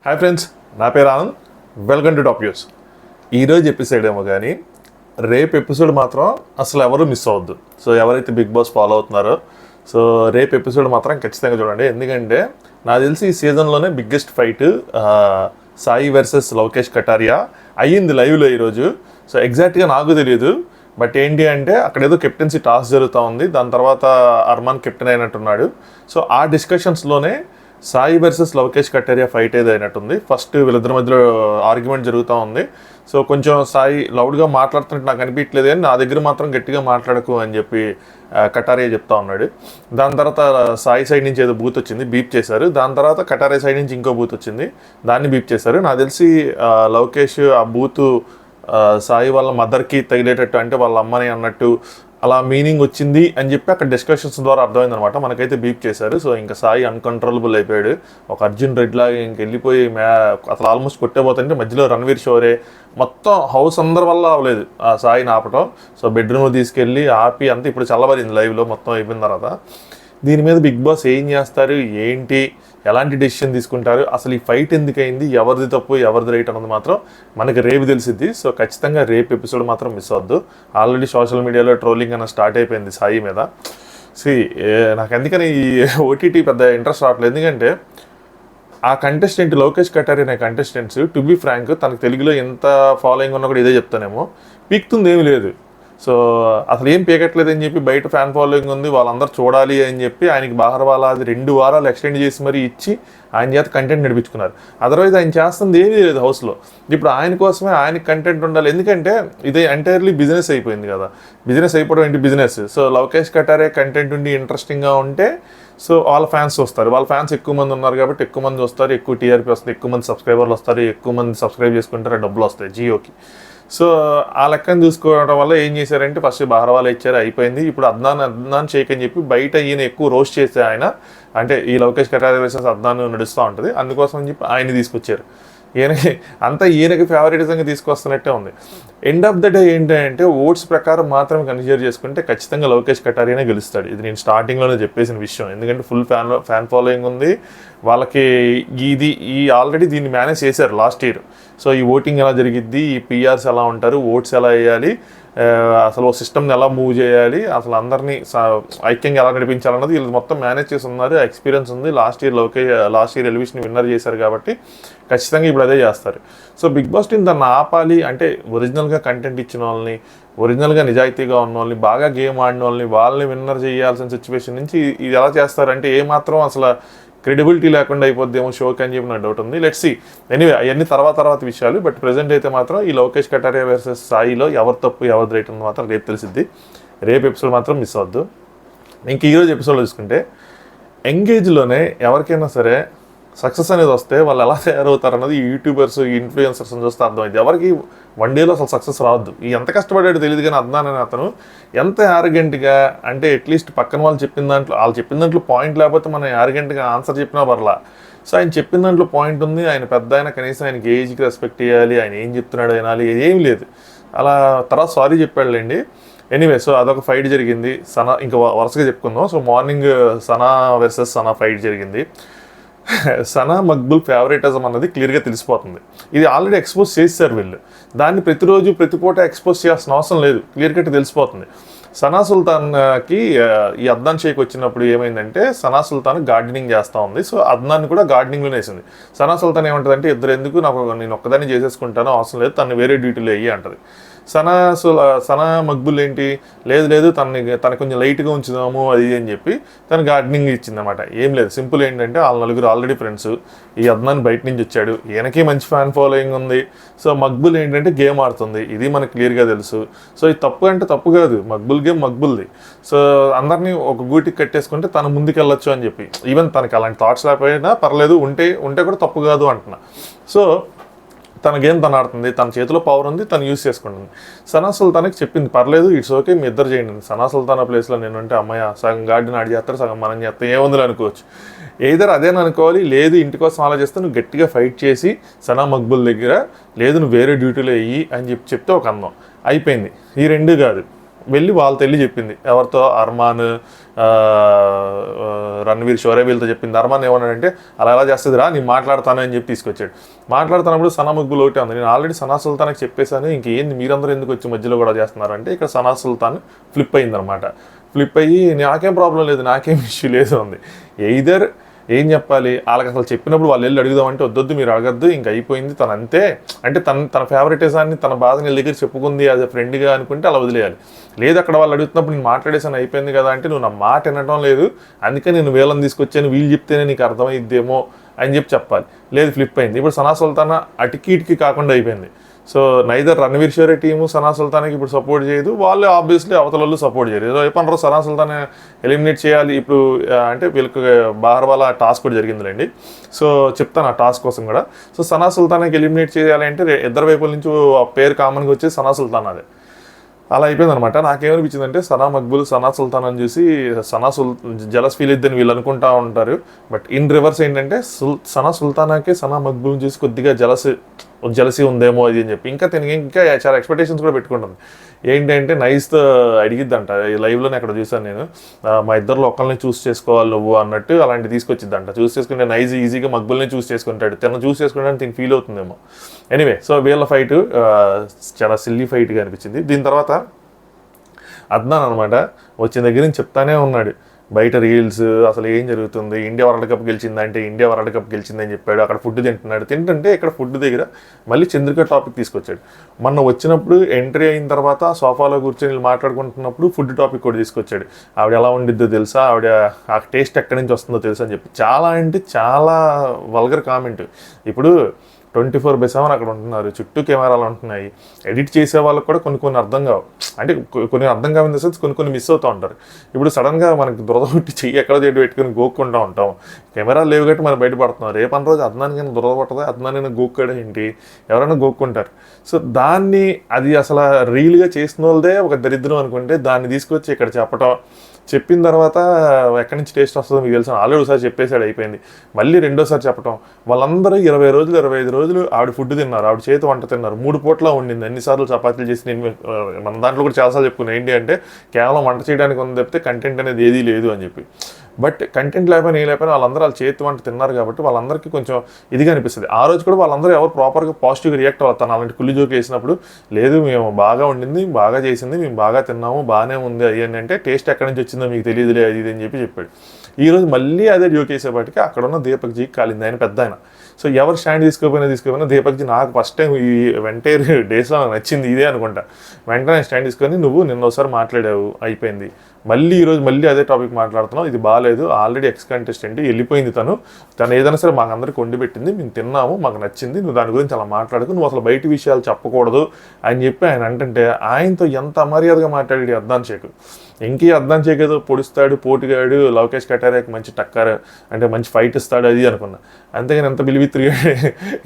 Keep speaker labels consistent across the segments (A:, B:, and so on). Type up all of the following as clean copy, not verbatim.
A: Hi friends, నా పేరు Anand. Welcome to top news. ఈరోజు ఎపిసోడ్ ఏమో కానీ రేపు ఎపిసోడ్ మాత్రం అసలు ఎవరు మిస్ అవ్వద్దు. సో ఎవరైతే బిగ్ బాస్ ఫాలో అవుతున్నారో సో రేపు ఎపిసోడ్ మాత్రం ఖచ్చితంగా చూడండి. ఎందుకంటే నాకు తెలిసి ఈ సీజన్లోనే biggest fight Sai versus Lavakesh Kataria అయ్యింది లైవ్లో ఈరోజు. సో ఎగ్జాక్ట్గా నాకు తెలియదు, బట్ ఏంటి అంటే అక్కడ ఏదో కెప్టెన్సీ టాస్ జరుగుతూ ఉంది. దాని తర్వాత అర్మాన్ కెప్టెన్ అయినట్టున్నాడు. సో ఆ డిస్కషన్స్లోనే సాయి వర్సెస్ లవకేష్ కటారియా ఫైట్ ఏదో అయినట్టుంది. ఫస్ట్ వీళ్ళిద్దరి మధ్యలో ఆర్గ్యుమెంట్ జరుగుతూ ఉంది. సో కొంచెం సాయి లౌడ్గా మాట్లాడుతున్నట్టు నాకు అనిపించలేదు, కానీ నా దగ్గర మాత్రం గట్టిగా మాట్లాడకు అని చెప్పి కటారియా చెప్తా ఉన్నాడు. దాని తర్వాత సాయి సైడ్ నుంచి ఏదో బూత్ వచ్చింది, బీప్ చేశారు. దాని తర్వాత కటారియా సైడ్ నుంచి ఇంకో బూత్ వచ్చింది, దాన్ని బీప్ చేశారు. నాకు తెలిసి లవకేష్ ఆ బూత్ సాయి వాళ్ళ మదర్కి తగిలేటట్టు, అంటే వాళ్ళ అమ్మని అన్నట్టు అలా మీనింగ్ వచ్చింది అని చెప్పి అక్కడ డిస్కషన్స్ ద్వారా అర్థమైందనమాట. మనకైతే బీప్ చేశారు. సో ఇంకా సాయి అన్కంట్రోలబుల్ అయిపోయాడు. ఒక అర్జున్ రెడ్డి లాగా ఇంక వెళ్ళిపోయి అసలు ఆల్మోస్ట్ కొట్టేపోతుంటే మధ్యలో రణవీర్ షోరే మొత్తం హౌస్ అందరి వల్ల అవ్వలేదు ఆ సాయిని ఆపటం. సో బెడ్రూమ్లో తీసుకెళ్ళి ఆపి అంతా ఇప్పుడు చల్లబడింది లైవ్లో మొత్తం అయిపోయిన తర్వాత. దీని మీద బిగ్ బాస్ ఏం చేస్తారు, ఏంటి, ఎలాంటి డెసిషన్ తీసుకుంటారు, అసలు ఈ ఫైట్ ఎందుకైంది, ఎవరిది తప్పు ఎవరిది రైట్ అన్నది మాత్రం మనకి రేపు తెలిసిద్ది. సో ఖచ్చితంగా రేపు ఎపిసోడ్ మాత్రం మిస్ అవ్వద్దు. ఆల్రెడీ సోషల్ మీడియాలో ట్రోలింగ్ అన్న స్టార్ట్ అయిపోయింది సాయి మీద. నాకు ఎందుకని ఈ ఓటీటీ పెద్ద ఇంట్రెస్ట్ రావట్లేదు. ఎందుకంటే ఆ కంటెస్టెంట్ లవకేష్ కటారియా అనే కంటెస్టెంట్స్ టు బి ఫ్రాంక్ తనకు తెలుగులో ఎంత ఫాలోయింగ్ ఉన్నా కూడా ఇదే చెప్తానేమో, పీక్తుంది ఏమీ లేదు. సో అసలు ఏం పీకట్లేదు అని చెప్పి బయట ఫ్యాన్ ఫాలోయింగ్ ఉంది, వాళ్ళందరూ చూడాలి అని చెప్పి ఆయనకి బాహర్వాలా అది 2 వారాలు ఎక్స్టెండ్ చేసి మరీ ఇచ్చి ఆయన చేత కంటెంట్ నడిపించుకున్నారు. అదర్వైజ్ ఆయన చేస్తుంది ఏమీ లేదు హౌస్లో. ఇప్పుడు ఆయన కోసమే ఆయనకి కంటెంట్ ఉండాలి. ఎందుకంటే ఇది ఎంటైర్లీ బిజినెస్ అయిపోయింది కదా. బిజినెస్ అయిపోవడం ఏంటి, బిజినెస్. సో లవకేష్ కటారియా కంటెంట్ ఉండి ఇంట్రెస్టింగ్గా ఉంటే సో వాళ్ళ ఫ్యాన్స్ వస్తారు. వాళ్ళ ఫ్యాన్స్ ఎక్కువ మంది ఉన్నారు కాబట్టి ఎక్కువ మంది వస్తారు, ఎక్కువ టీఆర్పీ వస్తుంది, ఎక్కువ మంది సబ్స్క్రైబర్లు వస్తారు, ఎక్కువ మంది సబ్స్క్రైబ్ చేసుకుంటారు, డబ్బులు వస్తాయి జియోకి. సో ఆ లెక్కను చూసుకోవడం వల్ల ఏం చేశారంటే ఫస్ట్ బాహర్వాలా ఇచ్చారు, అయిపోయింది. ఇప్పుడు అద్నాన్ షేక్ అని చెప్పి బయట ఈయన ఎక్కువ రోస్ట్ చేస్తే ఆయన, అంటే ఈ లవకేష్ కటారియా వర్సెస్ అద్నాన్ నడుస్తూ ఉంటుంది, అందుకోసం అని చెప్పి ఆయన తీసుకొచ్చారు. ఈయనకి ఫేవరెటిజంగా తీసుకొస్తున్నట్టే ఉంది. ఎండ్ ఆఫ్ ద డే ఏంటంటే ఓట్స్ ప్రకారం మాత్రమే కన్సిడర్ చేసుకుంటే ఖచ్చితంగా లవకేష్ కటారియానే గెలుస్తాడు. ఇది నేను స్టార్టింగ్లోనే చెప్పేసిన విషయం. ఎందుకంటే ఫుల్ ఫ్యాన్ ఫాలోయింగ్ ఉంది వాళ్ళకి. ఈ ఆల్రెడీ దీన్ని మేనేజ్ చేశారు లాస్ట్ ఇయర్. సో ఈ ఓటింగ్ ఎలా జరిగిద్ది, ఈ పిఆర్స్ ఎలా ఉంటారు, ఓట్స్ ఎలా వేయాలి, అసలు సిస్టమ్ని ఎలా మూవ్ చేయాలి, అసలు అందరినీ ఐక్యంగా ఎలా నడిపించాలన్నది వీళ్ళు మొత్తం మేనేజ్ చేసి ఉన్నారు. ఎక్స్పీరియన్స్ ఉంది. లాస్ట్ ఇయర్ ఎలివిషన్ విన్నర్ చేశారు కాబట్టి ఖచ్చితంగా ఇప్పుడు అదే చేస్తారు. సో బిగ్ బాస్ టీమ్ దాన్ని ఆపాలి అంటే ఒరిజినల్గా కంటెంట్ ఇచ్చిన వాళ్ళని, ఒరిజినల్గా నిజాయితీగా ఉన్న వాళ్ళని, బాగా గేమ్ ఆడిన వాళ్ళని విన్నర్ చేయాల్సిన సిచ్యువేషన్ నుంచి ఇది ఎలా చేస్తారంటే ఏమాత్రం అసలు క్రెడిబిలిటీ లేకుండా అయిపోద్దేమో షోకి అని చెప్పి నా డౌట్ ఉంది. Let's see. ఎనీవే అవన్నీ తర్వాత విషయాలు. బట్ ప్రెజెంట్ అయితే మాత్రం ఈ లవకేష్ కటారియా వర్సెస్ సాయిలో ఎవరు తప్పు ఎవరిది రైట్ ఉంది మాత్రం రేపు తెలిసిద్ది. రేపు ఎపిసోడ్ మాత్రం మిస్ అవ్వద్దు. ఇంక ఈరోజు ఎపిసోడ్లో చూసుకుంటే ఎంగేజ్లోనే ఎవరికైనా సరే సక్సెస్ అనేది వస్తే వాళ్ళు ఎలా తయారవుతారు అన్నది యూట్యూబర్స్, ఇన్ఫ్లుయెన్సర్స్ చూస్తే అర్థమైంది. ఎవరికి 1 డేలో అసలు సక్సెస్ రావద్దు. ఎంత కష్టపడ్డాడు తెలియదు, కానీ అద్నాన్ అనే అతను ఎంత యారగెంట్గా, అంటే అట్లీస్ట్ పక్కన వాళ్ళు చెప్పిన దాంట్లో పాయింట్ లేకపోతే మనం యారగెంట్గా ఆన్సర్ చెప్పినా పర్లా. సో ఆయన చెప్పిన దాంట్లో పాయింట్ ఉంది. ఆయన పెద్ద ఆయన, కనీసం ఆయనకి ఏజ్కి రెస్పెక్ట్ చేయాలి, ఆయన ఏం చెప్తున్నాడు వినాలి, ఏం లేదు. అలా తర్వాత సారీ చెప్పాడులేండి. ఎనీవే, సో అదొక ఫైట్ జరిగింది. సనా ఇంకా వరుసగా చెప్పుకుందాం. So morning Sana versus Sana fight జరిగింది. సనా మక్బుల్ ఫేవరెటిజం అన్నది క్లియర్గా తెలిసిపోతుంది. ఇది ఆల్రెడీ ఎక్స్పోజ్ చేశారు వీళ్ళు. దాన్ని ప్రతిరోజు ప్రతిపూట ఎక్స్పోజ్ చేయాల్సిన అవసరం లేదు, క్లియర్ కట్ తెలిసిపోతుంది. సనా సుల్తాన్కి ఈ అద్నాన్ షేక్ వచ్చినప్పుడు ఏమైందంటే సనా సుల్తాన్ గార్డెనింగ్ చేస్తూ ఉంది. సో అద్నాన్ కూడా గార్డెనింగ్లోనే వేసింది. సనా సుల్తాన్ ఏమంటుందంటే ఇద్దరు ఎందుకు, నేను ఒక్కదాన్ని చేసేసుకుంటాను, అవసరం లేదు, తను వేరే డ్యూటీలో అయ్యి అంటది. సనా మక్బుల్ ఏంటి, లేదు తను కొంచెం లైట్గా ఉంచుదాము అది అని చెప్పి తను గార్డెనింగ్ ఇచ్చిందన్నమాట. ఏం లేదు, సింపుల్ ఏంటంటే వాళ్ళ నలుగురు ఆల్రెడీ ఫ్రెండ్స్. ఈ అద్నాన్ బయట నుంచి వచ్చాడు, ఈయనకి మంచి ఫ్యాన్ ఫాలోయింగ్ ఉంది. సో మక్బుల్ ఏంటంటే గేమ్ ఆడుతుంది, ఇది మనకు క్లియర్గా తెలుసు. సో ఇది తప్పు అంటే తప్పు కాదు, మక్బుల్ గేమ్ మక్బుల్ది. సో అందరినీ ఒక గూటికి కట్టేసుకుంటే తను ముందుకెళ్ళొచ్చు అని చెప్పి, ఈవెన్ తనకి అలాంటి థాట్స్ లేకపోయినా పర్లేదు, ఉంటే కూడా తప్పు కాదు అంటున్నా. సో తన గేమ్ తను ఆడుతుంది, తన చేతిలో పవర్ ఉంది, తను యూస్ చేసుకుంటుంది. సనా సుల్తాన్కి చెప్పింది పర్లేదు, ఇట్స్ ఓకే, మీ ఇద్దరు చేయండి. సనా సుల్తాన్ ఆ ప్లేస్లో నేను అంటే అమ్మాయి సగం గార్డెన్ ఆడి చేస్తారు, సగం మనం చేస్తాం, ఏముంది అనుకోవచ్చు. ఏదర్ అదేని అనుకోవాలి, లేదు ఇంటి కోసం ఆలోచిస్తే నువ్వు గట్టిగా ఫైట్ చేసి సనా మక్బుల్ దగ్గర, లేదు నువ్వు వేరే డ్యూటీలో వెయ్యి అని చెప్తే ఒక అందం అయిపోయింది. ఈ రెండు కాదు, వెళ్ళి వాళ్ళతో వెళ్ళి చెప్పింది. ఎవరితో? అర్మాన్, రణవీర్, షోరే వీళ్ళతో చెప్పింది. అర్మాన్ ఏమన్నాడంటే అలా ఎలా చేస్తుందిరా నేను మాట్లాడతాను అని చెప్పి తీసుకొచ్చాడు. మాట్లాడుతున్నప్పుడు సనా మక్బూల్ ఒకటే ఉంది. నేను ఆల్రెడీ సనా సుల్తాన్కి చెప్పేశాను, ఇంకేంది మీరందరూ ఎందుకు వచ్చి మధ్యలో కూడా చేస్తున్నారంటే ఇక్కడ సనా సుల్తాన్ ఫ్లిప్ అయిందనమాట. ఫ్లిప్ అయ్యి నాకేం ప్రాబ్లం లేదు, నాకేం ఇష్యూ లేదు ఉంది. ఎయిదర్ ఏం చెప్పాలి వాళ్ళకి అసలు చెప్పినప్పుడు వాళ్ళు వెళ్ళి అడుగుదామంటే వద్దొద్దు మీరు అడగద్దు ఇంకా అయిపోయింది తను అంతే అంటే తన ఫేవరెటిజాన్ని తన బాధని వీళ్ళ దగ్గర చెప్పుకుంది యాజ్ ఎ ఫ్రెండ్గా అనుకుంటే అలా వదిలేయాలి. లేదు అక్కడ వాళ్ళు అడుగుతున్నప్పుడు నేను మాట్లాడేసాను అయిపోయింది కదా అంటే నువ్వు నా మాట వినడం లేదు అందుకే నేను వీళ్ళని తీసుకొచ్చాను వీళ్ళు చెప్తేనే నీకు అర్థమైద్దేమో అని చెప్పాలి. లేదు ఫ్లిప్ అయింది. ఇప్పుడు సనా సుల్తానా అటికి ఇటుకి కాకుండా అయిపోయింది. So neither Ranveer Shorey team Sana సుల్తాన్కి ఇప్పుడు సపోర్ట్ చేయదు, వాళ్ళు ఆబ్వియస్లీ అవతల సపోర్ట్ చేయరు. ఏదో అయిపోయినారో సనా సుల్తాన్ ఎలిమినేట్ చేయాలి ఇప్పుడు అంటే వీళ్ళకి బాహర్వాలా టాస్క్ కూడా జరిగిందిలేండి. సో చెప్తాను ఆ టాస్క్ కోసం కూడా. సో సనా సుల్తాన్కి ఎలిమినేట్ చేయాలి అంటే ఇద్దరు వైపుల నుంచి ఆ పేరు కామన్గా వచ్చేసి సనా సుల్తాన్ అదే. అలా అయిపోయింది అనమాట. నాకేమనిపించింది అంటే సనా మక్బూల్ సనా సుల్తాన్ అని చూసి జలస్ ఫీల్ ఇద్దని వీళ్ళు అనుకుంటా ఉంటారు. బట్ ఇన్ రివర్స్ ఏంటంటే సనా సుల్తానాకి సనా మక్బూల్ చూసి కొద్దిగా జలసీ ఉందేమో అది అని చెప్పి ఇంకా తినకి ఇంకా చాలా ఎక్స్పెక్టేషన్స్ కూడా పెట్టుకుంటుంది. ఏంటంటే నైస్తో అడిగిద్దంట ఈ లైవ్లోనే అక్కడ చూసాను నేను, మా ఇద్దరిలో ఒకరిని చూస్ చేసుకోవాలి నువ్వు అన్నట్టు అలాంటి తీసుకొచ్చిద్దంట. చూస్ చేసుకుంటే నైస్ ఈజీగా మక్బుల్ని చూస్ చేసుకుంటాడు, తను చూస్ చేసుకుంటే తిని ఫీల్ అవుతుందేమో. ఎనీవే సో వీళ్ళ ఫైట్ చాలా సిల్లీ ఫైట్గా అనిపించింది. దీని తర్వాత అద్నాన్ అనమాట వచ్చిన దగ్గర నుంచి చెప్తానే ఉన్నాడు బయట రీల్స్ అసలు ఏం జరుగుతుంది, ఇండియా వరల్డ్ కప్ గెలిచిందంటే ఇండియా వరల్డ్ కప్ గెలిచిందని చెప్పాడు. అక్కడ ఫుడ్ తింటుంటే ఇక్కడ ఫుడ్ దగ్గర మళ్ళీ చంద్రిక టాపిక్ తీసుకొచ్చాడు. మొన్న వచ్చినప్పుడు ఎంట్రీ అయిన తర్వాత సోఫాలో కూర్చొని మాట్లాడుకుంటున్నప్పుడు ఫుడ్ టాపిక్ కూడా తీసుకొచ్చాడు. ఆవిడ ఎలా ఉండిద్దో తెలుసా, ఆవిడ ఆ టేస్ట్ ఎక్కడి నుంచి వస్తుందో తెలుసా అని చెప్పి చాలా అంటే చాలా వల్గర్ కామెంట్. ఇప్పుడు 24/7 అక్కడ ఉంటున్నారు, చుట్టూ కెమెరాలు ఉంటున్నాయి, ఎడిట్ చేసే వాళ్ళకి కూడా కొన్ని అర్థం కావు, అంటే కొన్ని అర్థం కావిన సెన్స్ కొన్ని మిస్ అవుతూ ఉంటారు. ఇప్పుడు సడన్గా మనకి దురద పెట్టి చెయ్యి ఎక్కడ చెట్టు పెట్టుకుని గోక్కుంటూ ఉంటాం, కెమెరాలు లేవు కాబట్టి మనం బయటపడుతున్నాం. రేపటి రోజు అద్నానికైనా దురద పట్టదా, అద్నానైనా గోక్కాడు ఏంటి, ఎవరైనా గోక్కుంటారు. సో దాన్ని అది అసలు రీల్గా చేసిన వాళ్ళదే ఒక దరిద్రం అనుకుంటే దాన్ని తీసుకొచ్చి ఇక్కడ చెప్పిన తర్వాత ఎక్కడి నుంచి టేస్ట్ వస్తుందో మీకు తెలుసు, ఆల్రెడీ ఒకసారి చెప్పేసాడు అయిపోయింది. మళ్ళీ రెండోసారి చెప్పడం, వాళ్ళందరూ 20 రోజులు 25 రోజులు ఆవిడ ఫుడ్ తిన్నారు, ఆవిడ చేతి వంట తిన్నారు, 3 పూట్ల ఉండింది, అన్నిసార్లు చపాతీలు చేసి నేను మన దాంట్లో కూడా చాలాసార్లు చెప్పుకున్నాను ఏంటి అంటే కేవలం వంట చేయడానికి ఉంది తప్పితే కంటెంట్ అనేది ఏదీ లేదు అని చెప్పి. బట్ కంటెంట్ లేకపోయినా ఏ లేకపోయినా వాళ్ళందరూ వాళ్ళ చేతి వంట తిన్నారు కాబట్టి వాళ్ళందరికీ కొంచెం ఇదిగా అనిపిస్తుంది. ఆ రోజు కూడా వాళ్ళందరూ ఎవరు ప్రాపర్గా పాజిటివ్గా రియాక్ట్ అవుతాను అలాంటి కుళ్ళు జోక్ వేసినప్పుడు. లేదు మేము బాగా ఉండింది, బాగా చేసింది, మేము బాగా తిన్నాము, బాగానే ఉంది అది అని అంటే టేస్ట్ ఎక్కడి నుంచి వచ్చిందో మీకు తెలియదులే అది ఇది అని చెప్పాడు. ఈరోజు మళ్ళీ అదే జోక్ వేసేపాటికి అక్కడ ఉన్న దీపక్జీకి కాలింది, ఆయన పెద్ద ఆయన. సో ఎవరు స్టాండ్ తీసుకోపోయినా దీపక్జీ నాకు ఫస్ట్ టైం ఈ ఎంటైర్ డేస్లో నాకు నచ్చింది ఇదే అనుకుంటా. వెంటనే స్టాండ్ తీసుకొని నువ్వు నిన్న ఒకసారి మాట్లాడావు అయిపోయింది, మళ్ళీ ఈరోజు మళ్ళీ అదే టాపిక్ మాట్లాడుతున్నావు, ఇది బాగాలేదు, ఆల్రెడీ ఎక్స్ కంటెస్టెంట్ వెళ్ళిపోయింది, తను ఏదైనా సరే మాకు అందరికి వండి పెట్టింది, మేము తిన్నాము, మాకు నచ్చింది, నువ్వు దాని గురించి అలా మాట్లాడుకు, నువ్వు అసలు బయట విషయాలు చెప్పకూడదు అని చెప్పి ఆయన అంటే ఆయనతో ఎంత అమర్యాదగా మాట్లాడాడు అద్నాన్ షేక్. ఇంకే అద్నాన్ షేక్ ఏదో పొడుస్తాడు, పోటుగాడు, లవకేష్ కటారియాకి మంచి టక్కర్ అంటే మంచి ఫైట్ ఇస్తాడు అది అనుకున్నా, అంతేగాని ఎంత బిలివిత్రిగాడు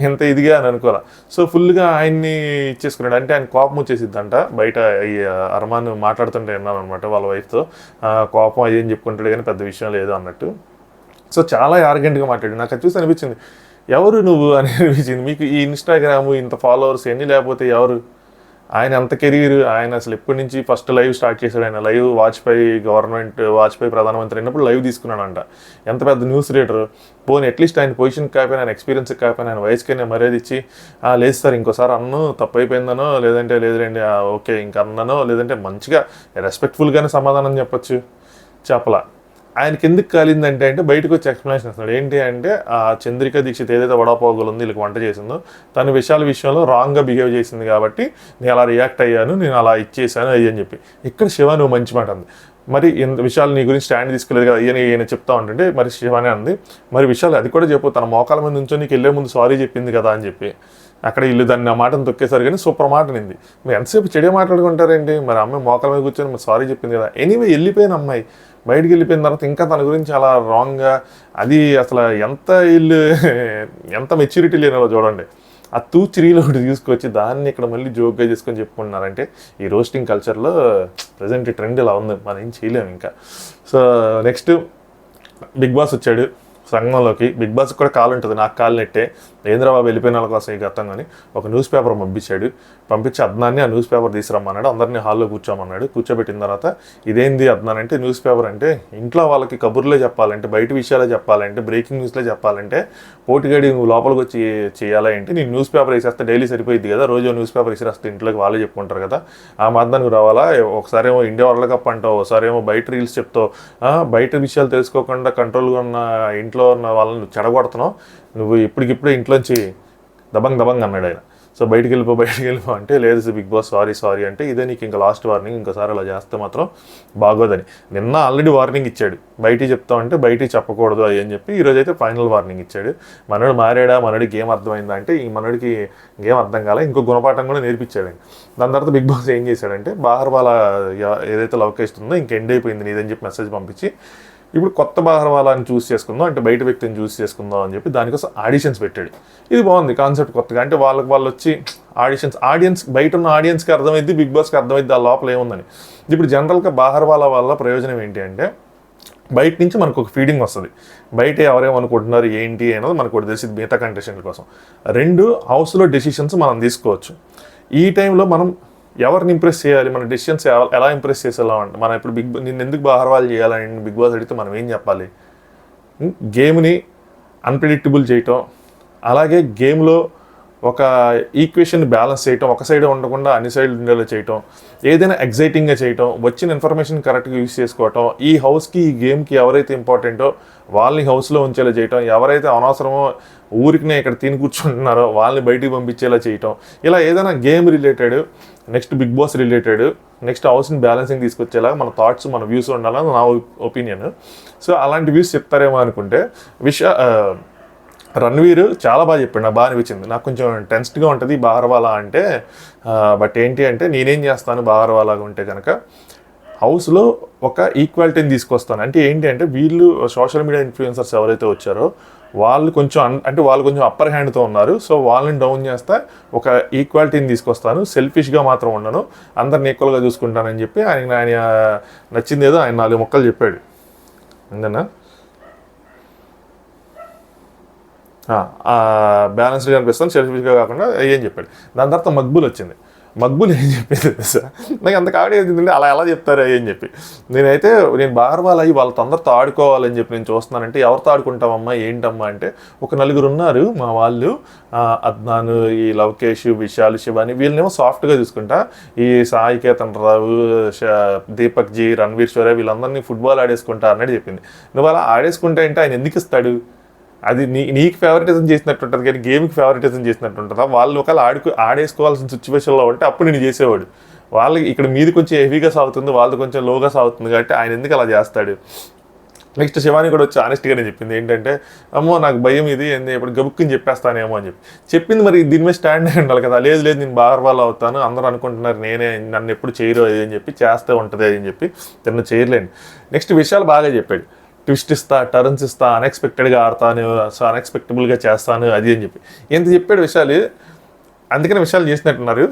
A: ఎంత ఇదిగా అని అనుకోరా. సో ఫుల్గా ఆయన్ని ఇచ్చేసుకున్నాడు. అంటే ఆయన కోపం వచ్చేసిద్దంట బయట ఈ అర్మాన్ మాట్లాడుతుంటే విన్నాను అనమాట వాళ్ళ వైఫ్తో, కోపం అది ఏం చెప్పుకుంటాడు కానీ పెద్ద విషయం లేదు అన్నట్టు. సో చాలా ఆర్గెంట్గా మాట్లాడు. నాకు అది చూసి అనిపించింది ఎవరు నువ్వు అని అనిపించింది. మీకు ఈ ఇన్స్టాగ్రాము ఇంత ఫాలోవర్స్ ఎన్ని లేకపోతే ఎవరు, ఆయన అంత కెరీర్, ఆయన అసలు ఎప్పటి నుంచి ఫస్ట్ లైవ్ స్టార్ట్ చేశాడు. ఆయన లైవ్ వాజ్పేయి ప్రధానమంత్రి అయినప్పుడు లైవ్ తీసుకున్నాడంట. ఎంత పెద్ద న్యూస్ రీడర్, పోనీ అట్లీస్ట్ ఆయన పొజిషన్కి కాకపోయినా ఆయన ఎక్స్పీరియన్స్కి కాకపోయినా ఆయన వయసుకైనా మర్యాద ఇచ్చి లేదు సార్ ఇంకోసారి అన్ను తప్పు అయిపోయిందనో లేదంటే లేదులేండి ఓకే ఇంకా అన్ననో లేదంటే మంచిగా రెస్పెక్ట్ఫుల్గానే సమాధానం చెప్పలా. ఆయనకి ఎందుకు కాలిందంటే బయటకు వచ్చి ఎక్స్ప్లెనేషన్ ఇస్తున్నాడు. ఏంటి అంటే ఆ చంద్రిక దీక్షిత్ ఏదైతే వడాపోగలు ఉంది వీళ్ళకి వంట చేసిందో తన విషయంలో రాంగ్గా బిహేవ్ చేసింది కాబట్టి నేను అలా రియాక్ట్ అయ్యాను, నేను అలా ఇచ్చేసాను అది అని చెప్పి. ఇక్కడ శివ నువ్వు మంచి మాట అంది, మరి ఇంత విషయాలు నీ గురించి స్టాండ్ తీసుకోలేదు కదా ఈయన చెప్తా ఉంటుంటే మరి శివనే అంది మరి విషయాలు అది కూడా చెప్పు, తన మోకాల మీద నుంచో నీకు వెళ్ళే ముందు సారీ చెప్పింది కదా అని చెప్పి. అక్కడ ఇల్లు దాన్ని ఆ మాటను తొక్కేశారు కానీ సూపర్ మాట నింది. మీరు ఎంతసేపు చెడే మాట్లాడుకుంటారేంటి, మరి అమ్మాయి మోకాల మీద కూర్చొని మరి సారీ చెప్పింది కదా. ఎనీవే వెళ్ళిపోయిన అమ్మాయి బయటికి వెళ్ళిపోయిన తర్వాత ఇంకా తన గురించి అలా రాంగ్గా అది అసలు ఎంత మెచ్యూరిటీ లేనో చూడండి. ఆ తూచిరీలో ఒకటి తీసుకొచ్చి దాన్ని ఇక్కడ మళ్ళీ జోక్గా చేసుకొని చెప్పుకుంటున్నారంటే ఈ రోస్టింగ్ కల్చర్లో ప్రజెంట్ ట్రెండ్ ఇలా ఉంది, మనం ఏం చేయలేము ఇంకా. సో నెక్స్ట్ బిగ్ బాస్ వచ్చాడు. సంఘంలోకి. బిగ్ బాస్ కూడా కాల్ ఉంటుంది, నాకు కాల్ నెట్టే ఏంద్రబాబు వెళ్ళిపోయిన వాళ్ళ కోసం ఈ గతం కానీ ఒక న్యూస్ పేపర్ పంపించి అద్నాన్ని ఆ న్యూస్ పేపర్ తీసుకురమ్మన్నాడు. అందరినీ హాల్లో కూర్చోమన్నాడు. కూర్చోబెట్టిన తర్వాత ఇదేంది అద్నాన్ అంటే, న్యూస్ పేపర్ అంటే ఇంట్లో వాళ్ళకి కబుర్లే చెప్పాలంటే, బయట విషయాలే చెప్పాలంటే, బ్రేకింగ్ న్యూస్లే చెప్పాలంటే పోటీగాడి నువ్వు లోపలికి వచ్చి చేయాలా ఏంటి, నేను న్యూస్ పేపర్ వేసేస్తే డైలీ సరిపోయింది కదా, రోజు న్యూస్ పేపర్ వేసేస్తే ఇంట్లోకి వాళ్ళే చెప్పుకుంటారు కదా, ఆ మాధ్యానికి రావాలా, ఒకసారి ఏమో ఇండియా వరల్డ్ కప్ అంటావు, ఒకసారి ఏమో బయట రీల్స్ చెప్తావు, బయట విషయాలు తెలుసుకోకుండా కంట్రోల్గా ఉన్న ఇంట్లో ఉన్న వాళ్ళని చెడగొడుతున్నావు, నువ్వు ఇప్పటికిప్పుడే ఇంట్లోంచి దబంగ్ అన్నాడు ఆయన. సో బయటికి వెళ్ళిపో అంటే, లేదు బిగ్ బాస్ సారీ అంటే, ఇదే నీకు ఇంకా లాస్ట్ వార్నింగ్, ఇంకోసారి అలా చేస్తే మాత్రం బాగోదని. నిన్న ఆల్రెడీ వార్నింగ్ ఇచ్చాడు, బయటికి చెప్తామంటే బయటికి చెప్పకూడదు అది అని చెప్పి. ఈరోజు అయితే ఫైనల్ వార్నింగ్ ఇచ్చాడు. మనోడు మారాడా, మనోడికి గేమ్ అర్థమైందా అంటే, ఈ మనోడికి గేమ్ అర్థం కాలే, ఇంకో గుణపాఠం కూడా నేర్పించాడు. దాని తర్వాత బిగ్ బాస్ ఏం చేశాడంటే, బాహర్వాలా ఏదైతే లవ్ కేసు ఉందో ఇంక ఎండ్ అయిపోయింది నీదని చెప్పి మెసేజ్ పంపించి, ఇప్పుడు కొత్త బాహర్వాలాని చూస్ చేసుకుందాం అంటే, బయట వ్యక్తిని చూస్ చేసుకుందాం అని చెప్పి దానికోసం ఆడిషన్స్ పెట్టాడు. ఇది బాగుంది కాన్సెప్ట్, కొత్తగా. అంటే వాళ్ళు వచ్చి ఆడియన్స్ బయట ఉన్న ఆడియన్స్కి అర్థమైంది, బిగ్ బాస్కి అర్థమైంది ఆ లోపల ఏముందని. ఇప్పుడు జనరల్గా బాహర్వాలా వల్ల ప్రయోజనం ఏంటి అంటే, బయట నుంచి మనకు ఒక ఫీడింగ్ వస్తుంది, బయట ఎవరేమనుకుంటున్నారు ఏంటి అనేది మనకు తెలిసింది మిగతా కంటెస్టెంట్ల కోసం. రెండు, హౌస్లో డెసిషన్స్ మనం తీసుకోవచ్చు. ఈ టైంలో మనం ఎవరిని ఇంప్రెస్ చేయాలి, మన డెసిషన్స్ ఎలా ఇంప్రెస్ చేసేలా అంటే, మనం ఇప్పుడు నిన్ను ఎందుకు బాహర్వాల్ చేయాలని బిగ్ బాస్ అడిగితే మనం ఏం చెప్పాలి? గేమ్ని అన్ప్రెడిక్టబుల్ చేయటం, అలాగే గేమ్లో ఒక ఈక్వేషన్ బ్యాలెన్స్ చేయటం, ఒక సైడ్ ఉండకుండా అన్ని సైడ్లు ఉండేలా చేయటం, ఏదైనా ఎగ్జైటింగ్గా చేయటం, వచ్చిన ఇన్ఫర్మేషన్ కరెక్ట్గా యూజ్ చేసుకోవటం, ఈ హౌస్కి ఈ గేమ్కి ఎవరైతే ఇంపార్టెంటో వాళ్ళని హౌస్లో ఉంచేలా చేయటం, ఎవరైతే అనవసరమో ఊరికినే ఇక్కడ తిని కూర్చుంటున్నారో వాళ్ళని బయటికి పంపించేలా చేయటం, ఇలా ఏదైనా game related, next Bigg Boss related, next హౌస్ని బ్యాలెన్సింగ్ తీసుకొచ్చేలాగా మన థాట్స్, మన వ్యూస్ ఉండాలని నా ఒపీనియన్. సో అలాంటి వ్యూస్ చెప్తారేమో అనుకుంటే రణ్వీర్ చాలా బాగా చెప్పాడు, నాకు బాగా అనిపించింది. నాకు కొంచెం టెన్స్డ్గా ఉంటుంది బాహర్వాలా అంటే, బట్ ఏంటి అంటే, నేనేం చేస్తాను బాహర్వాలాగా ఉంటే కనుక హౌస్లో ఒక ఈక్వాలిటీని తీసుకొస్తాను. అంటే ఏంటి అంటే, వీళ్ళు సోషల్ మీడియా ఇన్ఫ్లుయెన్సర్స్ ఎవరైతే వచ్చారో వాళ్ళు కొంచెం అప్పర్ హ్యాండ్తో ఉన్నారు. సో వాళ్ళని డౌన్ చేస్తే ఒక ఈక్వాలిటీని తీసుకొస్తాను, సెల్ఫిష్గా మాత్రం ఉండను, అందరిని ఈక్వల్గా చూసుకుంటానని చెప్పి ఆయన నచ్చింది ఏదో ఆయన 4 ముక్కలు చెప్పాడు. అంతేనా? బ్యాలెన్స్డ్గా అనిపిస్తాను, సెల్ఫిష్గా కాకుండా ఏం చెప్పాడు. దాని తర్వాత మక్బూల్ వచ్చింది. మక్బూల్ ఏం చెప్పేది సార్, నాకు అంత కామెడీ అవుతుందండి, అలా ఎలా చెప్తారు అని చెప్పి. నేను బాహర్వాలా అయ్యి వాళ్ళతో అందరితో ఆడుకోవాలని చెప్పి నేను చూస్తున్నానంటే, ఎవరితో ఆడుకుంటామమ్మా ఏంటమ్మా అంటే, ఒక 4 ఉన్నారు మా వాళ్ళు, అద్నాన్, ఈ లవకేష్, విశాల్, శివాని, వీళ్ళనేమో సాఫ్ట్గా చూసుకుంటా, ఈ సాయి కేతన్ రావు, దీపక్ జీ, రణ్వీర్ షోరే వీళ్ళందరినీ ఫుట్బాల్ ఆడేసుకుంటా అన్నట్టు చెప్పింది. నువ్వు అలా ఆడేసుకుంటా అంటే ఆయన ఎందుకు ఇస్తాడు? అది నీకు ఫేవరెటిజం చేసినట్టు ఉంటుంది కానీ గేమ్కి ఫేవరెటిజం చేసినట్టు ఉంటుందా? వాళ్ళు ఒకవేళ ఆడేసుకోవాల్సిన సిచ్యువేషన్లో ఉంటే అప్పుడు నేను చేసేవాడు. వాళ్ళకి ఇక్కడ మీది కొంచెం హెవీగా సాగుతుంది, వాళ్ళది కొంచెం లోగా సాగుతుంది కాబట్టి ఆయన ఎందుకు అలా చేస్తాడు? నెక్స్ట్ శివాని కూడా వచ్చి ఆనెస్ట్గానే చెప్పింది ఏంటంటే, అమ్మో నాకు భయం ఇది, ఇప్పుడు గబుక్కుని చెప్పేస్తానేమో అని చెప్పింది. మరి దీని మీద స్టాండ్ అయి ఉండాలి కదా. లేదు నేను బాహర్వాలా అవుతాను, అందరూ అనుకుంటున్నారు నన్ను ఎప్పుడు చేయరు అది అని చెప్పి, చేస్తే ఉంటుంది అది అని చెప్పి తను చేయలేండి. నెక్స్ట్ విషయాలు బాగా చెప్పాడు, ట్విస్ట్ ఇస్తా, టర్న్స్ ఇస్తా, అన్ఎక్స్పెక్టెడ్గా ఆడతాను, సో అన్ఎక్స్పెక్టబుల్గా చేస్తాను అది అని చెప్పి ఎంత చెప్పాడు విశాల్. అందుకనే విషయాలు చేసినట్టున్నారు.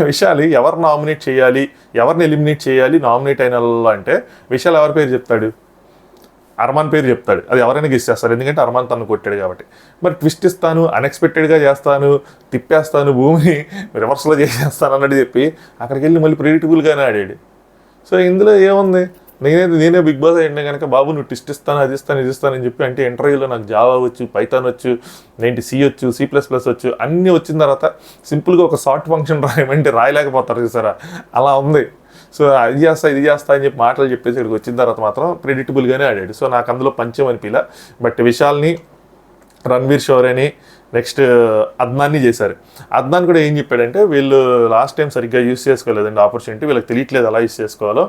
A: విశాల్ ఎవరు నామినేట్ చేయాలి, ఎవరిని ఎలిమినేట్ చేయాలి నామినేట్ అయిన అంటే విశాల్ ఎవరి పేరు చెప్తాడు? అర్మాన్ పేరు చెప్తాడు. అది ఎవరైనా గెస్ చేస్తారు, ఎందుకంటే అర్మాన్ తను కొట్టాడు కాబట్టి. మరి ట్విస్ట్ ఇస్తాను, అన్ఎక్స్పెక్టెడ్గా చేస్తాను, తిప్పేస్తాను, భూమిని రివర్స్లో చేసేస్తాను అన్నట్టు చెప్పి అక్కడికి వెళ్ళి మళ్ళీ ప్రెడిక్టబుల్గానే ఆడాడు. సో ఇందులో ఏముంది? నేనే బిగ్ బాస్ అయినా కనుక, బాబు నువ్వు టెస్ట్ ఇస్తాను, అది ఇస్తాను, ఇది ఇస్తాను అని చెప్పి అంటే, ఇంటర్వ్యూలో నాకు జావా వచ్చు, పైథాన్ వచ్చు, సి వచ్చు, C++ వచ్చు, అన్నీ వచ్చిన తర్వాత సింపుల్గా ఒక షార్ట్ ఫంక్షన్ రాయమంటే రాయలేకపోతారు చూసారా, అలా ఉంది. సో అది చేస్తా, ఇది చేస్తా అని చెప్పి మాటలు చెప్పేసి ఇక్కడికి వచ్చిన తర్వాత మాత్రం ప్రెడిక్టబుల్గానే ఆడాడు. సో నాకు అందులో పంచం అనిపిలా. బట్ విశాల్ని, రణ్వీర్ షోరేని, నెక్స్ట్ అద్నాన్ని చేశారు. అద్నాన్ కూడా ఏం చెప్పాడంటే, వీళ్ళు లాస్ట్ టైం సరిగ్గా యూస్ చేసుకోలేదండి ఆపర్చునిటీ, వీళ్ళకి తెలియట్లేదు ఎలా యూస్ చేసుకోవాలో,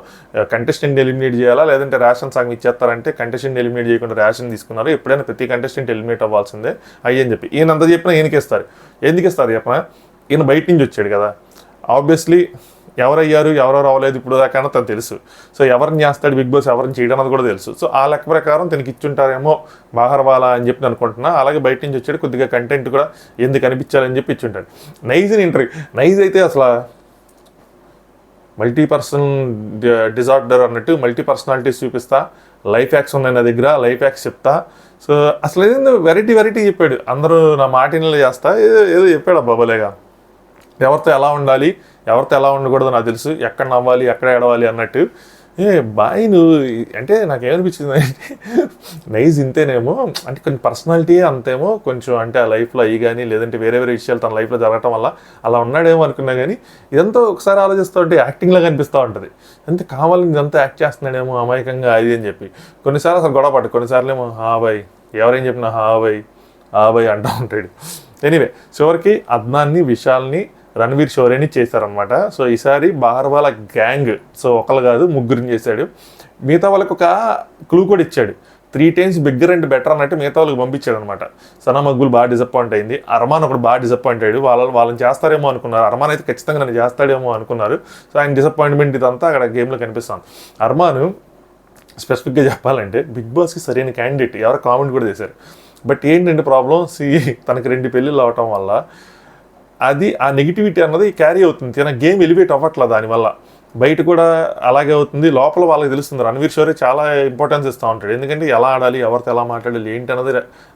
A: కంటెస్టెంట్ ఎలిమినేట్ చేయాలా లేదంటే రేషన్ సాంగ్ ఇచ్చేస్తారంటే కంటెస్టెంట్ ఎలిమినేట్ చేయకుండా రేషన్ తీసుకున్నారు, ఎప్పుడైనా ప్రతి కంటెస్టెంట్ ఎలిమినేట్ అవ్వాల్సిందే అయ్యని చెప్పి. ఈయన అంత చెప్పినా ఈయనకిస్తారు. ఎందుకు ఇస్తారు చెప్పినా? ఈయన బయట నుంచి వచ్చాడు కదా, ఆబ్వియస్లీ ఎవరయ్యారు ఎవరెవరు అవ్వలేదు ఇప్పుడు దాకా తను తెలుసు. సో ఎవరిని చేస్తాడు బిగ్ బాస్, ఎవరిని చేయడం అన్నది కూడా తెలుసు. సో ఆ లెక్క ప్రకారం తనకి ఇచ్చుంటారేమో బాహర్వాలా అని చెప్పి అనుకుంటున్నా. అలాగే బయట నుంచి వచ్చాడు, కొద్దిగా కంటెంట్ కూడా ఎందుకు అనిపించాలని చెప్పి ఇచ్చుంటాడు. నైజ్ని ఇంటర్వ్యూ, నైజ్ అయితే అసలు మల్టీపర్సన్ డిజార్డర్ అన్నట్టు మల్టీ పర్సనాలిటీస్ చూపిస్తా, లైఫ్ హ్యాక్స్ ఉన్నాయి నా దగ్గర, లైఫ్ హ్యాక్స్ చెప్తా, సో అసలు ఏదో వెరైటీ చెప్పాడు. అందరూ నా మాటిన్లు చేస్తా ఏదో ఏదో చెప్పాడు అబ్బాబలేగా. ఎవరితో ఎలా ఉండాలి, ఎవరితో ఎలా ఉండకూడదు నాకు తెలుసు, ఎక్కడ నవ్వాలి ఎక్కడ ఏడవాలి అన్నట్టు. బాయ్ నువ్వు అంటే నాకేమనిపించింది అంటే నైస్ ఇంతేనేమో, అంటే కొంచెం పర్సనాలిటీ అంతేమో కొంచెం, అంటే ఆ లైఫ్లో అయ్యి కానీ లేదంటే వేరే విషయాలు తన లైఫ్లో జరగటం వల్ల అలా ఉన్నాడేమో అనుకున్నా. కానీ ఇదంతా ఒకసారి ఆలోచిస్తూ ఉంటే యాక్టింగ్లా కనిపిస్తూ ఉంటుంది. అంతే కావాలని ఇదంతా యాక్ట్ చేస్తున్నాడేమో అమాయకంగా అది అని చెప్పి. కొన్నిసార్లు అసలు గొడవ పట్టు, కొన్నిసార్లు ఏమో బాయ్ ఎవరేం చెప్పినా బాయ్ అంటూ ఉంటాడు. ఎనీవే చివరికి అద్నాన్ని విశాల్ని రణవీర్ షోరేని చేశారనమాట. సో ఈసారి బార్వాల గ్యాంగ్, సో ఒకళ్ళు కాదు ముగ్గురిని చేశాడు. మిగతా వాళ్ళకి ఒక క్లూ కూడా ఇచ్చాడు, 3 times బిగ్గర్ అండ్ బెటర్ అన్నట్టు మిగతా వాళ్ళకి పంపించాడు అనమాట. సనా మక్బూల్ బాగా డిసప్పాయింట్ అయింది, అర్మాన్ ఒకటి బాగా డిసప్పాయింట్ అయ్యాడు. వాళ్ళని చేస్తారేమో అనుకున్నారు, అర్మాన్ అయితే ఖచ్చితంగా నన్ను చేస్తాడేమో అనుకున్నారు. సో ఆయన డిసప్పాయింట్మెంట్ ఇదంతా అక్కడ గేమ్లో కనిపిస్తాను. అర్మాన్ స్పెసిఫిక్గా చెప్పాలంటే బిగ్ బాస్కి సరైన క్యాండిడేట్, ఎవరో కామెంట్ కూడా చేశారు. బట్ ఏంటంటే ప్రాబ్లం తనకి 2 పెళ్ళిళ్ళు అవటం వల్ల అది ఆ నెగిటివిటీ అన్నది క్యారీ అవుతుంది. తన గేమ్ ఎలివేట్ అవ్వట్లేదు దానివల్ల. బయట కూడా అలాగే అవుతుంది, లోపల వాళ్ళకి తెలుస్తుంది. రణవీర్ షోరే చాలా ఇంపార్టెన్స్ ఇస్తూ ఉంటాడు, ఎందుకంటే ఎలా ఆడాలి, ఎవరితో ఎలా మాట్లాడాలి ఏంటి అన్నది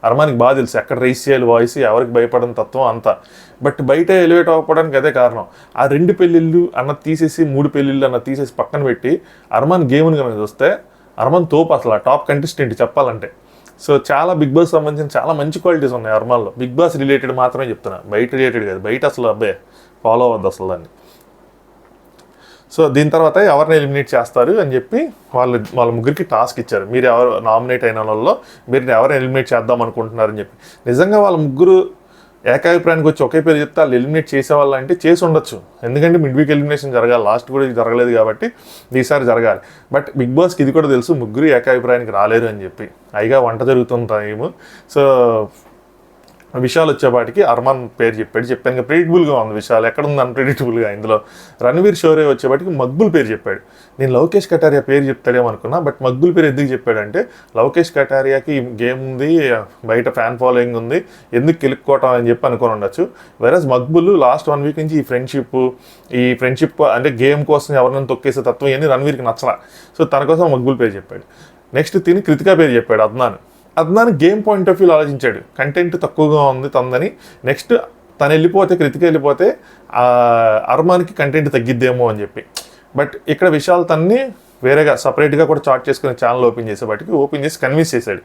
A: అర్మానికి బాగా తెలుసు. ఎక్కడ రైస్ చేయాలి వాయిస్, ఎవరికి భయపడని తత్వం అంతా. బట్ బయట ఎలివేట్ అవ్వకపోవడానికి అదే కారణం. ఆ 2 పెళ్ళిళ్ళు అన్నది తీసేసి 3 పెళ్ళిళ్ళు అన్నది తీసేసి పక్కన పెట్టి అర్మాన్ గేమ్ని కనుక చూస్తే అర్మాన్ తోపు, అసలు టాప్ కంటెస్టెంట్ చెప్పాలంటే. సో చాలా బిగ్ బాస్ సంబంధించిన చాలా మంచి క్వాలిటీస్ ఉన్నాయి అర్మాన్లో. బిగ్ బాస్ రిలేటెడ్ మాత్రమే చెప్తున్నా, బయట రిలేటెడ్ కాదు. బయట అసలు అబ్బాయి ఫాలో అవ్వద్దు అసలు దాన్ని. సో దీని తర్వాత ఎవరిని ఎలిమినేట్ చేస్తారు అని చెప్పి వాళ్ళ ముగ్గురికి టాస్క్ ఇచ్చారు. మీరు ఎవరు నామినేట్ అయిన వాళ్ళలో మీరు ఎవరిని ఎలిమినేట్ చేద్దాం అనుకుంటున్నారని చెప్పి. నిజంగా వాళ్ళ ముగ్గురు ఏకాభిప్రాయానికి వచ్చి ఒకే పేరు చెప్తే వాళ్ళు ఎలిమినేట్ చేసేవాళ్ళంటే చేసి ఉండొచ్చు, ఎందుకంటే మిడ్ వీక్ ఎలిమినేషన్ జరగాలి, లాస్ట్ కూడా జరగలేదు కాబట్టి ఈసారి జరగాలి. బట్ బిగ్ బాస్కి ఇది కూడా తెలుసు, ముగ్గురు ఏకాభిప్రాయానికి రాలేరు అని చెప్పి. అయిగా వంట జరుగుతున్న టైము. సో విశాల్ వచ్చేపాటికి అర్మాన్ పేరు చెప్పాను ఇంకా ప్రెడిక్టబుల్గా ఉంది. విశాల్ ఎక్కడ ఉంది అన్ప్రెడిక్టబుల్గా. ఇందులో రణవీర్ షోరే వచ్చేపాటికి మక్బుల్ పేరు చెప్పాడు. నేను లవకేష్ కటారియా పేరు చెప్తాడేమో అనుకున్నా, బట్ మక్బుల్ పేరు ఎందుకు చెప్పాడంటే లవకేష్ కటారియాకి గేమ్ ఉంది, బయట ఫ్యాన్ ఫాలోయింగ్ ఉంది, ఎందుకు కెలుక్కోవటం అని చెప్పి అనుకుని ఉండొచ్చు. వెరస్ మక్బుల్ లాస్ట్ 1 week నుంచి ఈ ఫ్రెండ్షిప్ అంటే గేమ్ కోసం ఎవరినైనా తొక్కేసే తత్వం ఇవన్నీ రణవీర్కి నచ్చలా. సో తన కోసం మక్బుల్ పేరు చెప్పాడు. నెక్స్ట్ తిని కృతికా పేరు చెప్పాడు. Adnan game point of view ఆలోచించాడు, కంటెంట్ తక్కువగా ఉంది తందని. నెక్స్ట్ తను వెళ్ళిపోతే, కృతిక వెళ్ళిపోతే అర్మాన్కి కంటెంట్ తగ్గిద్దేమో అని చెప్పి. బట్ ఇక్కడ విశాల్ తన్ని వేరేగా సపరేట్గా కూడా చార్ట్ చేసుకుని ఛానల్ ఓపెన్ చేసి కన్విన్స్ చేశాడు.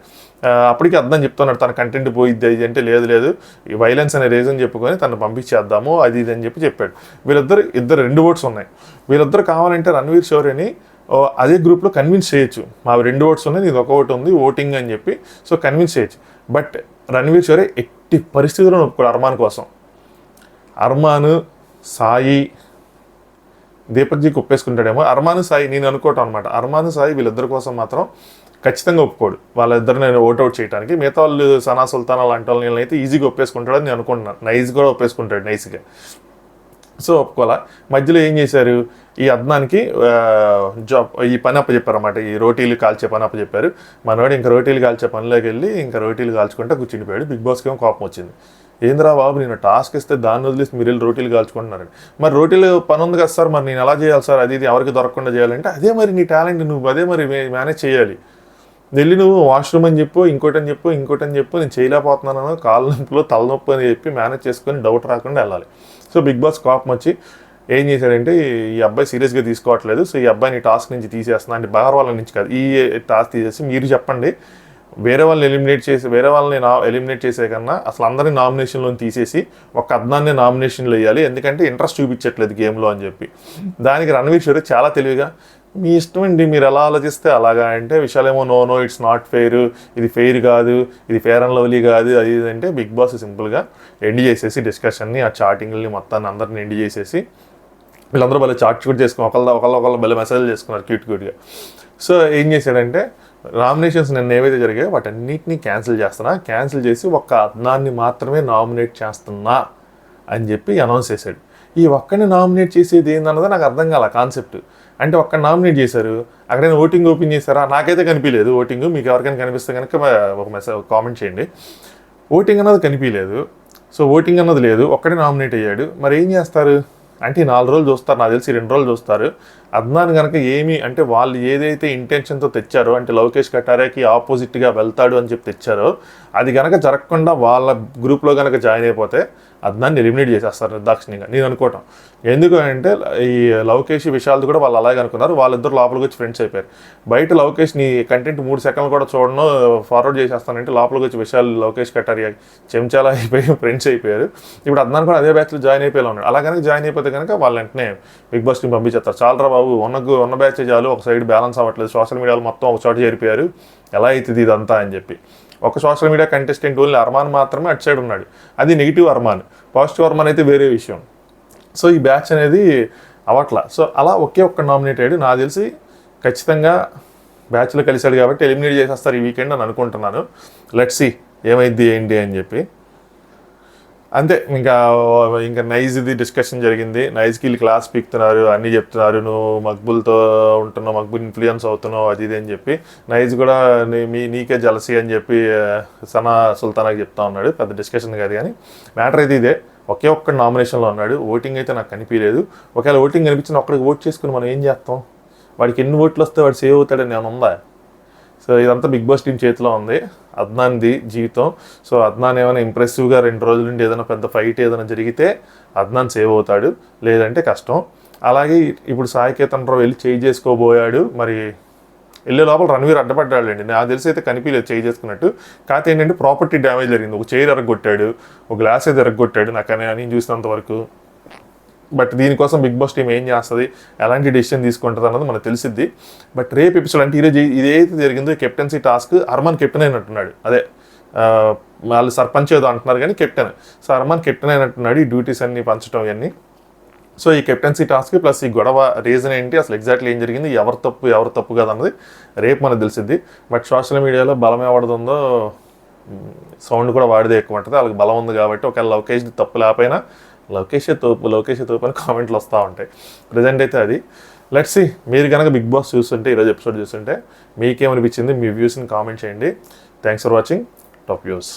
A: అప్పటికి అద్దాం చెప్తున్నాడు తన కంటెంట్ పోయిద్ది అది అంటే, లేదు ఈ వైలెన్స్ అనే రీజన్ చెప్పుకొని తను పంపించేద్దాము అది ఇది అని చెప్పాడు. ఇద్దరు 2 votes ఉన్నాయి. వీళ్ళిద్దరు కావాలంటే రణవీర్ షోరేని అదే గ్రూప్లో కన్విన్స్ చేయొచ్చు, మా 2 votes ఉన్నాయి, నీది 1 vote ఉంది ఓటింగ్ అని చెప్పి. సో కన్విన్స్ చేయొచ్చు. బట్ రణవీర్ షోరే ఎట్టి పరిస్థితుల్లో ఒప్పుకోడు అర్మాన్ కోసం. అర్మాన్ సాయి దీపక్జీకి ఒప్పేసుకుంటాడేమో. అర్మాన్ సాయి నేను అనుకోవటం అనమాట, అర్మాన్ సాయి వీళ్ళిద్దరి కోసం మాత్రం ఖచ్చితంగా ఒప్పుకోడు, వాళ్ళిద్దరు నేను ఓట్అవుట్ చేయడానికి. మిగతా వాళ్ళు సనా సుల్తానా లాంటి వాళ్ళని అయితే ఈజీగా ఒప్పేసుకుంటాడని నేను అనుకుంటున్నాను. నైస్ కూడా ఒప్పేసుకుంటాడు నైస్గా. సో ఒప్పుకోవాలా. మధ్యలో ఏం చేశారు, ఈ అద్నానికి ఈ పని అప్పచెప్పారన్నమాట, ఈ రోటీలు కాల్చే పని అప్పచెప్పారు. మనవాడు ఇంకా రోటీలు కాల్చే పనిలోకి వెళ్ళి ఇంకా రోటీలు కాల్చుకుంటా కూర్చుండిపోయాడు. బిగ్ బాస్కి ఏమో కోపం వచ్చింది, ఏంద్రా బాబు నేను టాస్క్ ఇస్తే దాన్ని వదిలేసి మీరు వెళ్ళి రోటీలు కాల్చుకుంటున్నారండి, మరి రోటీలు పని ఉంది కదా సార్, మరి నేను ఎలా చేయాలి సార్, అది ఇది ఎవరికి దొరకకుండా చేయాలంటే, అదే మరి నీ టాలెంట్, నువ్వు అదే మరి మేనేజ్ చేయాలి, వెళ్ళి నువ్వు వాష్రూమ్ అని చెప్పు, ఇంకోటి అని చెప్పు, నేను చేయలేకపోతున్నాను, కాళ్ళ నొప్పులు తలనొప్పి అని చెప్పి మేనేజ్ చేసుకొని డౌట్ రాకుండా వెళ్ళాలి. సో బిగ్ బాస్ కోపం వచ్చి ఏం చేశాడంటే, ఈ అబ్బాయి సీరియస్గా తీసుకోవట్లేదు, సో ఈ అబ్బాయిని టాస్క్ నుంచి తీసేస్తున్నా అంటే వాళ్ళ నుంచి కాదు, ఈ టాస్క్ తీసేసి మీరు చెప్పండి, వేరే వాళ్ళని ఎలిమినేట్ చేసే కన్నా అసలు అందరినీ నామినేషన్లో తీసేసి ఒక అద్నాన్ని నామినేషన్లో వేయాలి, ఎందుకంటే ఇంట్రెస్ట్ చూపించట్లేదు గేమ్లో అని చెప్పి. దానికి రణవీర్ షోరే చాలా తెలివిగా, మీ ఇష్టం అండి మీరు ఎలా ఆలోచిస్తే అలాగా అంటే, విషయాలేమో నో ఇట్స్ నాట్ ఫెయిర్, ఇది ఫెయిర్ కాదు, ఇది ఫెయిర్ అండ్ లవ్లీ కాదు, అది అంటే బిగ్ బాస్ సింపుల్గా ఎండ్ చేసేసి డిస్కషన్ని, ఆ చాటింగ్ని మొత్తాన్ని అందరిని ఎండ్ చేసేసి, వీళ్ళందరూ భలే చాట్ కూడా చేసుకుని ఒకళ్ళ భలే మెసేజ్ చేసుకున్నారు క్యూట్గా. సో ఏం చేశాడంటే, నామినేషన్స్ నిన్న ఏవైతే జరిగాయో వాటన్నిటినీ క్యాన్సిల్ చేసి ఒక్క అద్నాన్ని మాత్రమే నామినేట్ చేస్తున్నా అని చెప్పి అనౌన్స్ చేశాడు. ఈ ఒక్కడిని నామినేట్ చేసేది ఏందన్నది నాకు అర్థం కాల కాన్సెప్ట్. అంటే ఒక్క నామినేట్ చేశారు, అక్కడైనా ఓటింగ్ ఓపెన్ చేశారా, నాకైతే కనిపించలేదు ఓటింగ్, మీకు ఎవరికైనా కనిపిస్తే కనుక ఒక కామెంట్ చేయండి. ఓటింగ్ అన్నది కనిపించలేదు, సో ఓటింగ్ అన్నది లేదు, ఒక్కడే నామినేట్ అయ్యాడు, మరి ఏం చేస్తారు అంటే ఈ 4 రోజులు చూస్తారు, నాకు తెలిసి 2 రోజులు చూస్తారు. అద్నాన్ కనుక ఏమి అంటే వాళ్ళు ఏదైతే ఇంటెన్షన్తో తెచ్చారో, అంటే లవకేష్ కటారియాకి ఆపోజిట్గా వెళ్తాడు అని చెప్పి తెచ్చారో, అది కనుక జరగకుండా వాళ్ళ గ్రూప్లో కనుక జాయిన్ అయిపోతే అద్నాన్ని ఎలిమినేట్ చేసేస్తారు నిర్దాక్షిణ్యంగా నేను అనుకోవటం. ఎందుకు అంటే ఈ లవకేష్ విషయాలు కూడా వాళ్ళు అలాగే అనుకున్నారు. వాళ్ళిద్దరు లోపలికి వచ్చి ఫ్రెండ్స్ అయిపోయారు. బయట లవకేష్ నీ కంటెంట్ 3 సెకండ్లు కూడా చూడను ఫార్వర్డ్ చేసేస్తానంటే లోపలికి వచ్చి విషయాలు లవకేష్ కటారియా చెంచాలా అయిపోయి ఫ్రెండ్స్ అయిపోయారు. ఇప్పుడు అద్నాన్ కూడా అదే బ్యాచ్లో జాయిన్ అయిపోయేలా ఉన్నాడు. అలా కనుక జాయిన్ అయిపోతే కనుక వాళ్ళు వెంటనే బిగ్ బాస్ టీం పంపించేస్తారు. చాలరా బాబు ఉన్న బ్యాచ్ చాలు, ఒక సైడ్ బ్యాలెన్స్ అవ్వట్లేదు, సోషల్ మీడియాలో మొత్తం ఒక చోట చేరిపోయారు, ఎలా అవుతుంది ఇదంతా అని చెప్పి. ఒక social media contestant only Armaan మాత్రమే అటు సైడ్ ఉన్నాడు. అది నెగిటివ్ అర్మాన్. పాజిటివ్ అర్మాన్ అయితే వేరే విషయం. సో ఈ బ్యాచ్ అనేది అవట్లా. సో అలా ఒకే ఒక్క నామినేట్ అయ్యాడు. నాకు తెలిసి ఖచ్చితంగా బ్యాచ్లో కలిశాడు కాబట్టి ఎలిమినేట్ చేసేస్తారు ఈ వీకెండ్ అని అనుకుంటున్నాను. లెట్స్ సీ ఏమైద్ది ఏంటి అని చెప్పి. అంతే, ఇంకా నైజ్ ఇది డిస్కషన్ జరిగింది. నైజ్కి వీళ్ళు క్లాస్ పీక్తున్నారు, అన్నీ చెప్తున్నారు, నువ్వు మక్బుల్తో ఉంటున్నావు, మక్బుల్ ఇన్ఫ్లుయెన్స్ అవుతున్నావు అది ఇది అని చెప్పి. నైజ్ కూడా నీకే జలసీ అని చెప్పి సనా సుల్తానాకి చెప్తా ఉన్నాడు. పెద్ద డిస్కషన్ కాదు కానీ మ్యాటర్ అయితే ఇదే. ఒకే ఒక్క నామినేషన్లో ఉన్నాడు. ఓటింగ్ అయితే నాకు కనిపించలేదు. ఒకవేళ ఓటింగ్ కనిపించిన ఒక్కడికి ఓట్ చేసుకుని మనం ఏం చేస్తాం? వాడికి ఎన్ని ఓట్లు వస్తే వాడు సేవ్ అవుతాడని ఏమైనా ఉందా? సో ఇదంతా బిగ్ బాస్ టీం చేతిలో ఉంది. అద్నాన్ది జీవితం. సో అద్నాన్ ఏమైనా ఇంప్రెసివ్గా 2 రోజుల నుండి ఏదైనా పెద్ద ఫైట్ ఏదైనా జరిగితే అద్నాన్ సేవ్ అవుతాడు, లేదంటే కష్టం. అలాగే ఇప్పుడు సాయి కేతన్ రావు వెళ్ళి చేయి చేసుకోబోయాడు. మరి వెళ్ళే లోపల రణవీర్ అడ్డపడ్డాడండి. నాకు తెలిసి అయితే కనిపించలేదు చేయి చేసుకున్నట్టు. కాకపోతే ఏంటంటే ప్రాపర్టీ డ్యామేజ్ జరిగింది. ఒక చైర్ ఎరగొట్టాడు, ఒక గ్లాస్ అయితే ఎరగొట్టాడు నాకు అని చూసినంత వరకు. బట్ దీనికోసం బిగ్ బాస్ టీం ఏం చేస్తుంది, ఎలాంటి డెసిషన్ తీసుకుంటుంది అన్నది మనకు తెలిసిద్ది. బట్ రేపు ఎపిసోడ్ అంటే ఈరోజు ఇదేదైతే జరిగిందో కెప్టెన్సీ టాస్క్ అర్మాన్ కెప్టెన్ అయినట్టున్నాడు. అదే వాళ్ళు సర్పంచ్ ఏదో అంటున్నారు కానీ కెప్టెన్. సో అర్మాన్ కెప్టెన్ అయినట్టున్నాడు ఈ డ్యూటీస్ అన్ని పంచడం ఇవన్నీ. సో ఈ కెప్టెన్సీ టాస్క్ ప్లస్ ఈ గొడవ రీజన్ ఏంటి, అసలు ఎగ్జాక్ట్లీ ఏం జరిగింది, ఎవరు తప్పు కాదన్నది రేపు మనకు తెలిసిద్ది. బట్ సోషల్ మీడియాలో బలం ఎవరిదుందో సౌండ్ కూడా వాడిదే ఎక్కువ ఉంటుంది. వాళ్ళకి బలం ఉంది కాబట్టి ఒకవేళ లవకేష్ తప్పు లేకపోయినా లవకేషే తోపు అని కామెంట్లు వస్తూ ఉంటాయి. ప్రజెంట్ అయితే అది. Let's see. మీరు కనుక బిగ్ బాస్ చూస్తుంటే, ఈరోజు ఎపిసోడ్ చూస్తుంటే మీకేమనిపించింది, మీ వ్యూస్ని కామెంట్ చేయండి. Thanks for watching top views.